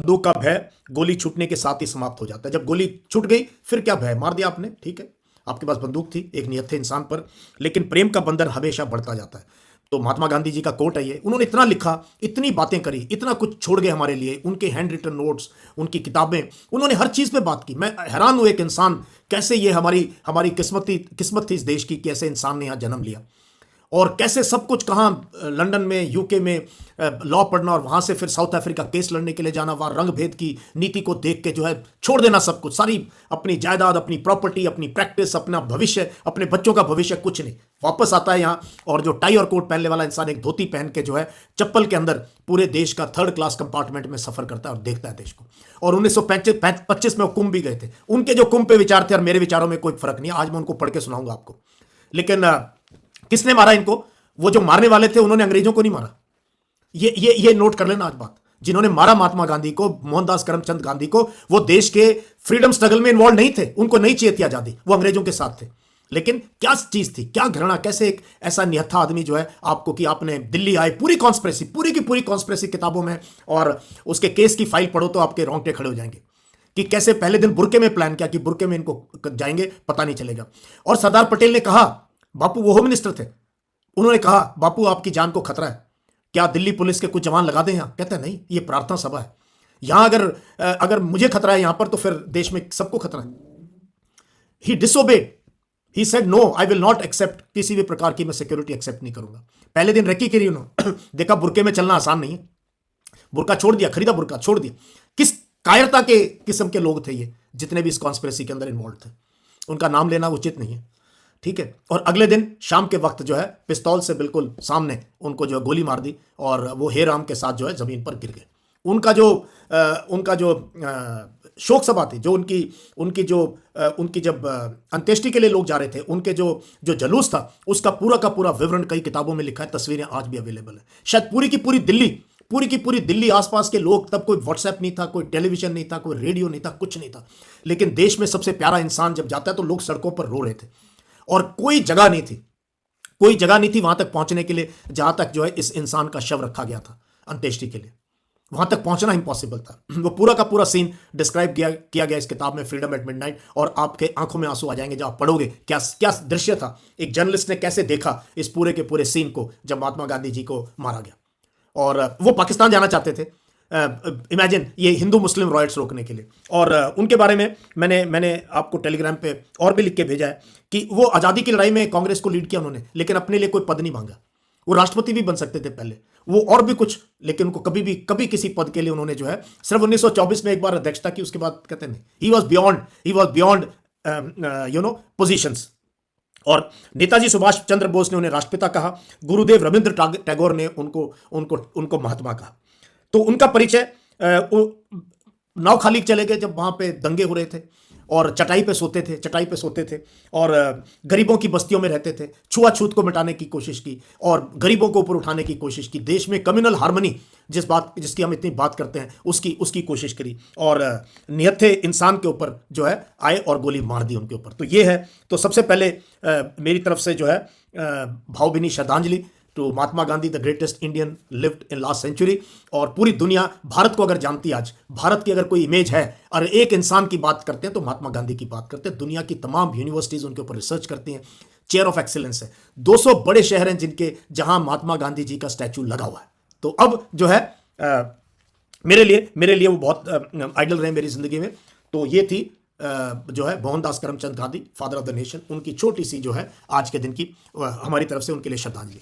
बंदूक का भय गोली छूटने के साथ ही समाप्त हो जाता है। जब गोली छूट गई फिर क्या भय, मार दिया आपने, ठीक है, आपके पास बंदूक थी, एक नियत थे इंसान पर, लेकिन प्रेम का बंधन हमेशा बढ़ता जाता है। तो महात्मा गांधी जी का कोट है ये, उन्होंने इतना लिखा, इतनी बातें करी, इतना कुछ छोड़ गए हमारे लिए, उनके हैंड रिटन नोट्स, उनकी किताबें, उन्होंने हर चीज पे बात की। मैं हैरान हूं, एक इंसान कैसे, ये हमारी हमारी किस्मत थी इस देश की, कैसे इंसान ने यहां जन्म लिया और कैसे सब कुछ, कहाँ लंदन में, यूके में लॉ पढ़ना और वहाँ से फिर साउथ अफ्रीका केस लड़ने के लिए जाना, वहाँ रंग भेद की नीति को देख के जो है छोड़ देना सब कुछ, सारी अपनी जायदाद, अपनी प्रॉपर्टी, अपनी प्रैक्टिस, अपना भविष्य, अपने बच्चों का भविष्य, कुछ नहीं, वापस आता है यहाँ। और जो टाई और कोट पहनने वाला इंसान एक धोती पहन के जो है चप्पल के अंदर पूरे देश का थर्ड क्लास कंपार्टमेंट में सफर करता है और देखता है देश को। और 1925 में वो कुंभ भी गए थे, उनके जो कुंभ पे विचार थे और मेरे विचारों में कोई फर्क नहीं है। आज मैं उनको पढ़ के सुनाऊंगा आपको। लेकिन किसने मारा इनको? वो जो मारने वाले थे उन्होंने अंग्रेजों को नहीं मारा। ये नोट कर लेना आज बात। जिन्होंने मारा महात्मा गांधी को, मोहनदास करमचंद गांधी को, वो देश के फ्रीडम स्ट्रगल में इन्वॉल्व नहीं थे, उनको नहीं चाहिए थी आजादी, वो अंग्रेजों के साथ थे। लेकिन क्या चीज थी, क्या घृणा, कैसे एक ऐसा निहत्था आदमी जो है आपको, कि आपने दिल्ली आए, पूरी कॉन्स्पिरेसी, पूरी की पूरी कॉन्स्पिरेसी किताबों में, और उसके केस की फाइल पढ़ो तो आपके रोंगटे खड़े हो जाएंगे कि कैसे पहले दिन बुरके में प्लान किया कि बुरके में इनको जाएंगे, पता नहीं चलेगा। और सरदार पटेल ने कहा, बापू वो होम मिनिस्टर थे, उन्होंने कहा बापू आपकी जान को खतरा है, क्या दिल्ली पुलिस के कुछ जवान लगा दें यहां? कहते हैं नहीं, ये प्रार्थना सभा है, यहां अगर मुझे खतरा है यहां पर, तो फिर देश में सबको खतरा है। He disobeyed, he said no, I will not accept, किसी भी प्रकार की मैं सिक्योरिटी एक्सेप्ट नहीं करूंगा। पहले दिन रेकी करी उन्होंने देखा बुरके में चलना आसान नहीं है, बुरका छोड़ दिया, खरीदा बुरका छोड़ दिया। किस कायरता के किस्म के लोग थे ये, जितने भी इस कॉन्स्पिरेसी के अंदर इन्वॉल्व थे, उनका नाम लेना उचित नहीं है, ठीक है। और अगले दिन शाम के वक्त जो है पिस्तौल से बिल्कुल सामने उनको जो है गोली मार दी और वो हे राम के साथ जो है जमीन पर गिर गए। उनका जो शोक सभा थी, जो उनकी जब अंत्येष्टि के लिए लोग जा रहे थे, उनके जो जलूस था, उसका पूरा का पूरा विवरण कई किताबों में लिखा है, तस्वीरें आज भी अवेलेबल है। शायद पूरी की पूरी दिल्ली आसपास के लोग, तब कोई व्हाट्सएप नहीं था, कोई टेलीविजन नहीं था, कोई रेडियो नहीं था, कुछ नहीं था, लेकिन देश में सबसे प्यारा इंसान जब जाता है तो लोग सड़कों पर रो रहे थे और कोई जगह नहीं थी वहां तक पहुंचने के लिए जहां तक जो है इस इंसान का शव रखा गया था अंत्येष्टि के लिए। वहां तक पहुंचना इम्पॉसिबल था। वो पूरा का पूरा सीन डिस्क्राइब किया गया इस किताब में, फ्रीडम एट मिडनाइट, और आपके आंखों में आंसू आ जाएंगे जब आप पढ़ोगे क्या दृश्य था, एक जर्नलिस्ट ने कैसे देखा इस पूरे के पूरे सीन को जब महात्मा गांधी जी को मारा गया। और वो पाकिस्तान जाना चाहते थे, इमेजिन, ये हिंदू मुस्लिम रॉयट्स रोकने के लिए। और उनके बारे में मैंने आपको टेलीग्राम पे और भी लिख के भेजा है कि वो आज़ादी की लड़ाई में कांग्रेस को लीड किया उन्होंने, लेकिन अपने लिए कोई पद नहीं मांगा। वो राष्ट्रपति भी बन सकते थे पहले, वो और भी कुछ, लेकिन उनको कभी किसी पद के लिए उन्होंने जो है सिर्फ 1924 में एक बार अध्यक्षता की, उसके बाद कहते नहीं, ही वॉज बियॉन्ड पोजिशंस। और नेताजी सुभाष चंद्र बोस ने उन्हें राष्ट्रपिता कहा, गुरुदेव रविंद्र टैगोर ने उनको महात्मा कहा। तो उनका परिचय, नाव खाली चले गए जब वहां पे दंगे हो रहे थे, और चटाई पे सोते थे और गरीबों की बस्तियों में रहते थे, छुआछूत को मिटाने की कोशिश की और गरीबों को ऊपर उठाने की कोशिश की, देश में कम्युनल हार्मनी जिसकी हम इतनी बात करते हैं उसकी कोशिश करी, और निहत्थे इंसान के ऊपर जो है आए और गोली मार दी उनके ऊपर। तो ये है। तो सबसे पहले मेरी तरफ से जो है भावभीनी श्रद्धांजलि to Mahatma Gandhi, the greatest Indian lived in last century. और पूरी दुनिया भारत को अगर जानती है आज, भारत की अगर कोई इमेज है और एक इंसान की बात करते हैं तो महात्मा गांधी की बात करते हैं। दुनिया की तमाम यूनिवर्सिटीज उनके ऊपर रिसर्च करती हैं, चेयर ऑफ एक्सीलेंस है, 200 बड़े शहर हैं जहां महात्मा गांधी जी का स्टैचू लगा हुआ है। तो अब जो है मेरे लिए वो बहुत आइडल रहे मेरी जिंदगी में। तो ये थी जो है Mohandas Karamchand Gandhi, father of the nation, उनकी छोटी सी जो है आज के दिन की हमारी तरफ से उनके लिए श्रद्धांजलि।